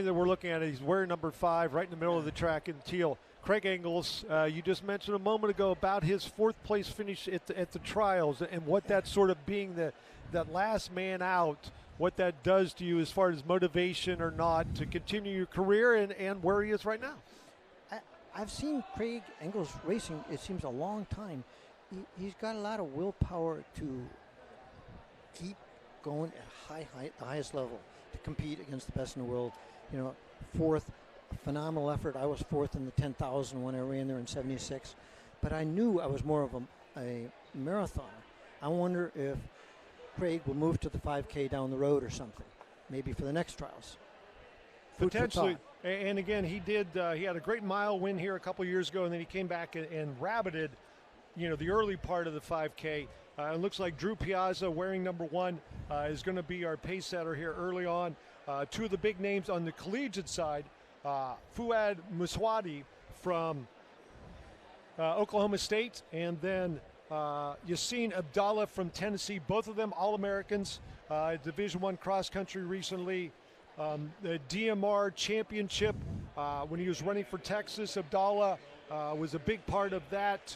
that we're looking at, he's wearing number 5 right in the middle of the track in teal. Craig Engels, you just mentioned a moment ago about his 4th place finish at the trials and what that sort of being that last man out, what that does to you as far as motivation or not to continue your career and where he is right now. I've seen Craig Engels racing, it seems, a long time. He's got a lot of willpower to keep going at the highest level, to compete against the best in the world. You know, 4th, phenomenal effort. I was 4th in the 10,000 when I ran there in 76. But I knew I was more of a marathoner. I wonder if Craig will move to the 5K down the road or something, maybe for the next trials. Potentially. And again, he had a great mile win here a couple years ago, and then he came back and rabbited, the early part of the 5K. It looks like Drew Piazza, wearing number 1, is going to be our pace setter here early on. 2 of the big names on the collegiate side, Fouad Messaoudi from Oklahoma State, and then Yassine Abdallah from Tennessee. Both of them All-Americans, Division I cross country recently. The DMR championship when he was running for Texas, Abdallah was a big part of that.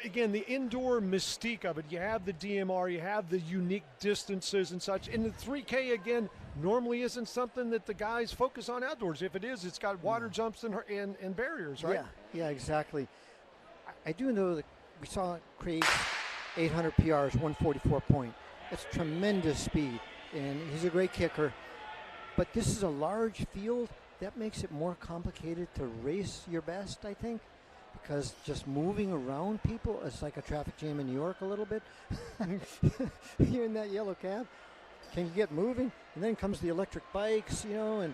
Again, the indoor mystique of it. You have the DMR, you have the unique distances and such. And the 3K, again, normally isn't something that the guys focus on outdoors. If it is, it's got water jumps and barriers, right? Yeah, exactly. I do know that we saw Craig's 800 PRs, 144 point. That's tremendous speed, and he's a great kicker. But this is a large field. That makes it more complicated to race your best, I think, because just moving around people, it's like a traffic jam in New York a little bit. You're in that yellow cab. Can you get moving? And then comes the electric bikes, and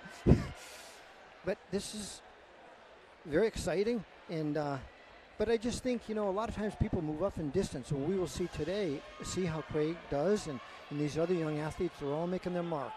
but this is very exciting. And but I just think, a lot of times people move up in distance. And we will see today, how Craig does, and these other young athletes, they're all making their mark.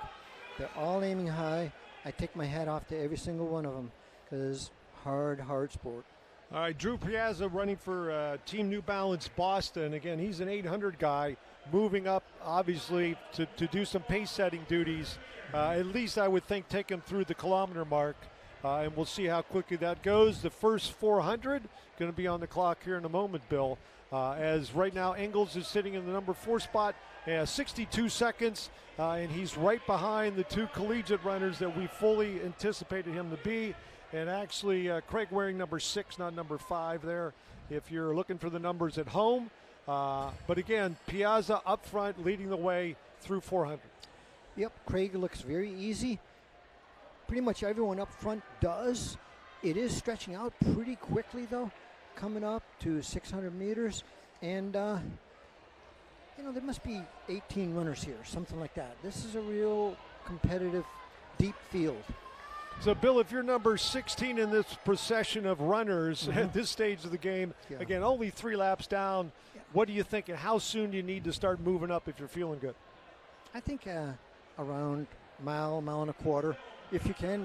They're all aiming high. I take my hat off to every single one of them because hard sport. All right, Drew Piazza running for Team New Balance Boston. Again, he's an 800 guy moving up, obviously, to do some pace-setting duties. At least I would think take him through the kilometer mark, and we'll see how quickly that goes. The first 400 going to be on the clock here in a moment, Bill. As right now Engels is sitting in the number 4 spot, 62 seconds, and he's right behind the 2 collegiate runners that we fully anticipated him to be. And actually, Craig wearing number 6, not number 5 there, if you're looking for the numbers at home. But again, Piazza up front, leading the way through 400. Yep, Craig looks very easy. Pretty much everyone up front does. It is stretching out pretty quickly, though, coming up to 600 meters. And, there must be 18 runners here, something like that. This is a real competitive, deep field. So, Bill, if you're number 16 in this procession of runners at this stage of the game, again, only 3 laps down, what do you think, and how soon do you need to start moving up if you're feeling good? I think around mile and a quarter, if you can.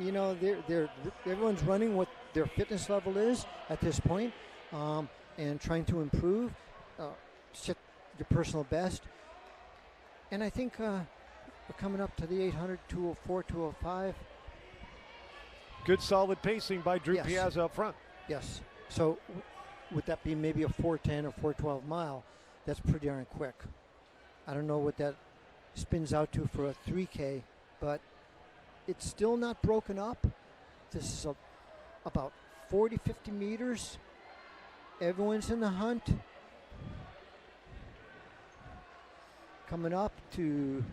Everyone's running what their fitness level is at this point, and trying to improve, set your personal best. And I think we're coming up to the 800, 204, 205. Good solid pacing by Drew Piazza up front. Yes. So would that be maybe a 410 or 412 mile? That's pretty darn quick. I don't know what that spins out to for a 3K, but it's still not broken up. This is about 40, 50 meters. Everyone's in the hunt. Coming up to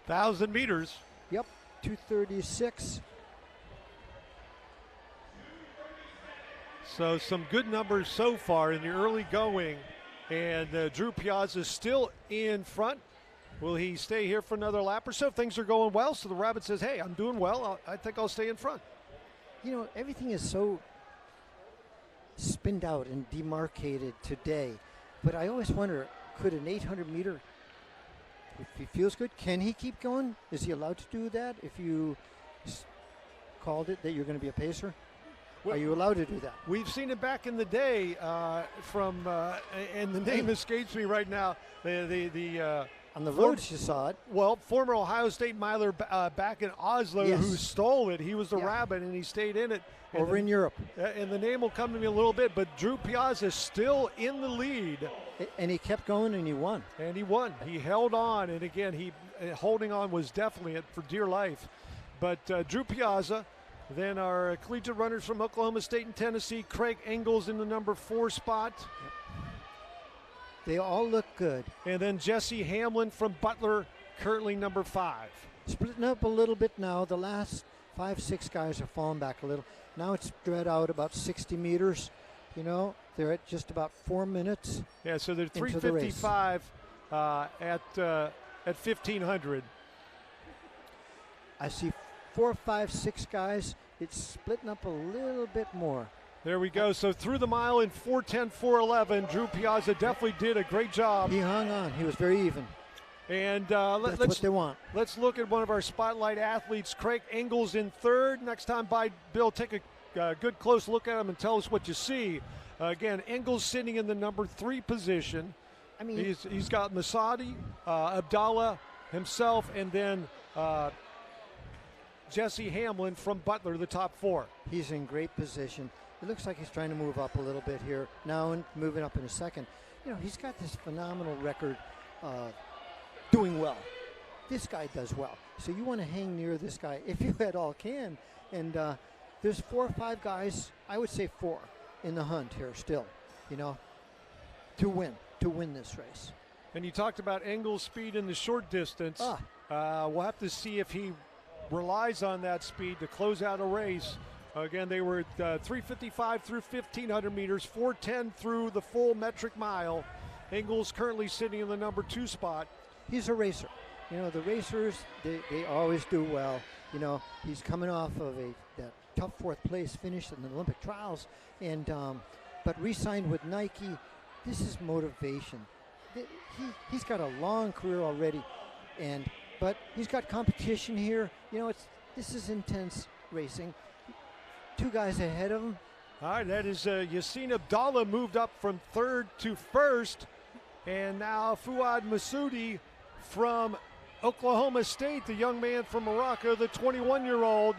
1,000 meters. Yep, 236. So some good numbers so far in the early going, and Drew Piazza still in front. Will he stay here for another lap or so? Things are going well, so the Rabbit says, hey, I'm doing well. I think I'll stay in front. Everything is so spinned out and demarcated today, but I always wonder, could an 800 meter, if he feels good, can he keep going? Is he allowed to do that if you called it that you're going to be a pacer? Are you allowed to do that? We've seen it back in the day and the name escapes me right now. On the roads, you saw it. Well, former Ohio State miler back in Oslo, Yes. who stole it. He was the rabbit, and he stayed in it. Over in Europe. And the name will come to me a little bit, but Drew Piazza is in the lead. And he kept going, and he won. And he won. He held on, and again, holding on was definitely it for dear life. But Drew Piazza, then our collegiate runners from Oklahoma State and Tennessee, Craig Engels in the number 4 spot. Yep. They all look good. And then Jesse Hamlin from Butler, currently number 5. Splitting up a little bit now. The last 5, 6 guys are falling back a little. Now it's spread out about 60 meters. You know, they're at just about 4 minutes. Yeah, so they're 3:55 at 1,500. I see 4, 5, 6 guys. It's splitting up a little bit more. There we go. So through the mile in 4:10, 4:11, Drew Piazza definitely did a great job. He hung on. He was very even. And that's what they want. Let's look at one of our spotlight athletes, Craig Engels in 3rd. Next time by, Bill, take a good close look at him and tell us what you see. Again, Engels sitting in the number 3 position. I mean, he's got Messaoudi, Abdallah himself, and then Jesse Hamlin from Butler, the top 4. He's in great position. It looks like he's trying to move up a little bit here now and moving up in a second. You know, he's got this phenomenal record doing well. This guy does well. So you want to hang near this guy if you at all can. And there's 4 or 5 guys, I would say 4, in the hunt here still, you know, to win this race. And you talked about Engels' speed in the short distance. We'll have to see if he relies on that speed to close out a race. Again, they were at 3:55 through 1,500 meters, 4:10 through the full metric mile. Engels currently sitting in the number 2 spot. He's a racer. You know, the racers, they always do well. You know, he's coming off of that tough 4th place finish in the Olympic trials, and but re-signed with Nike. This is motivation. He's got a long career already, but he's got competition here. You know, this is intense racing. 2 guys ahead of him. All right, that is Yassine Abdallah moved up from 3rd to 1st, and now Fouad Messaoudi from Oklahoma State, the young man from Morocco, the 21-year-old,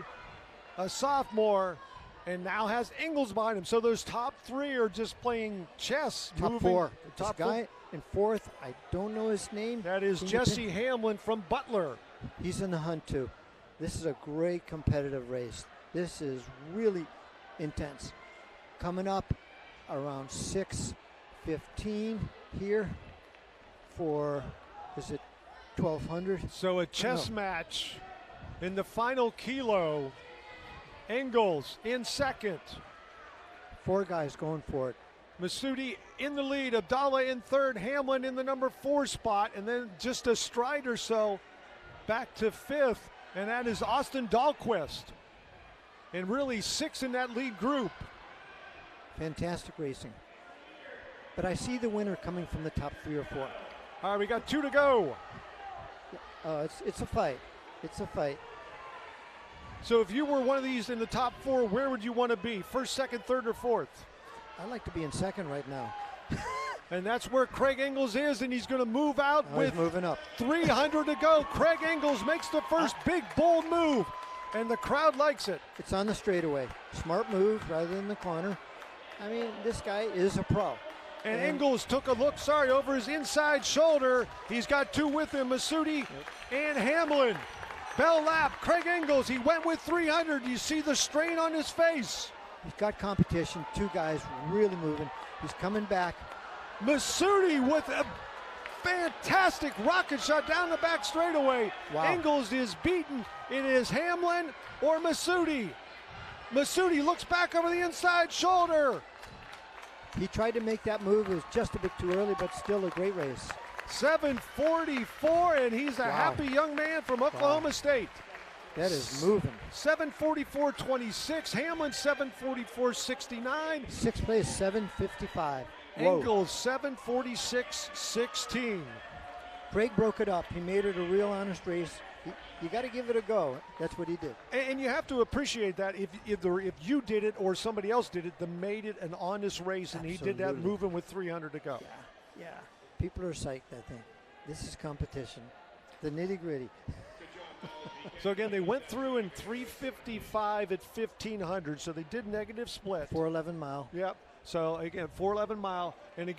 a sophomore, and now has Engels behind him. So those top 3 are just playing chess. Top 4. This guy in 4th, I don't know his name. That is Jesse Hamlin from Butler. He's in the hunt too. This is a great competitive race. This is really intense. Coming up around 6:15 here for, is it 1,200? So a chess match in the final kilo. Engels in 2nd. 4 guys going for it. Messaoudi in the lead, Abdallah in 3rd, Hamlin in the number 4 spot, and then just a stride or so back to 5th, and that is Austin Dahlquist. And really 6 in that lead group. Fantastic racing. But I see the winner coming from the top 3 or 4. All right, we got 2 to go. It's a fight. It's a fight. So if you were one of these in the top 4, where would you want to be? 1st, 2nd, 3rd, or 4th? I'd like to be in 2nd right now. And that's where Craig Engels is, and he's going to move out with moving up. 300 to go. Craig Engels makes the first big, bold move, and the crowd likes it. It's on the straightaway. Smart move rather than the corner. I mean, this guy is a pro. And Engels took a look, over his inside shoulder. He's got 2 with him, Messaoudi and Hamlin. Bell lap, Craig Engels, he went with 300. You see the strain on his face. He's got competition, 2 guys really moving. He's coming back. Messaoudi with a fantastic rocket shot down the back straightaway. Wow. Engels is beaten. It is Hamlin or Messaoudi. Messaoudi looks back over the inside shoulder. He tried to make that move. It was just a bit too early, but still a great race. 7:44, and he's a happy young man from Oklahoma State. That is moving. 7:44.26. Hamlin 7:44.69. 6th place 7:55. Engels 7:46.16. Craig broke it up. He made it a real honest race. You got to give it a go. That's what he did. And you have to appreciate that if you did it or somebody else did it, they made it an honest race, and he did that moving with 300 to go. Yeah. People are psyched, I think. This is competition, the nitty-gritty. So again, they went through in 3:55 at 1500, so they did negative split. 411 mile. Yep. So again, 411 mile, and again.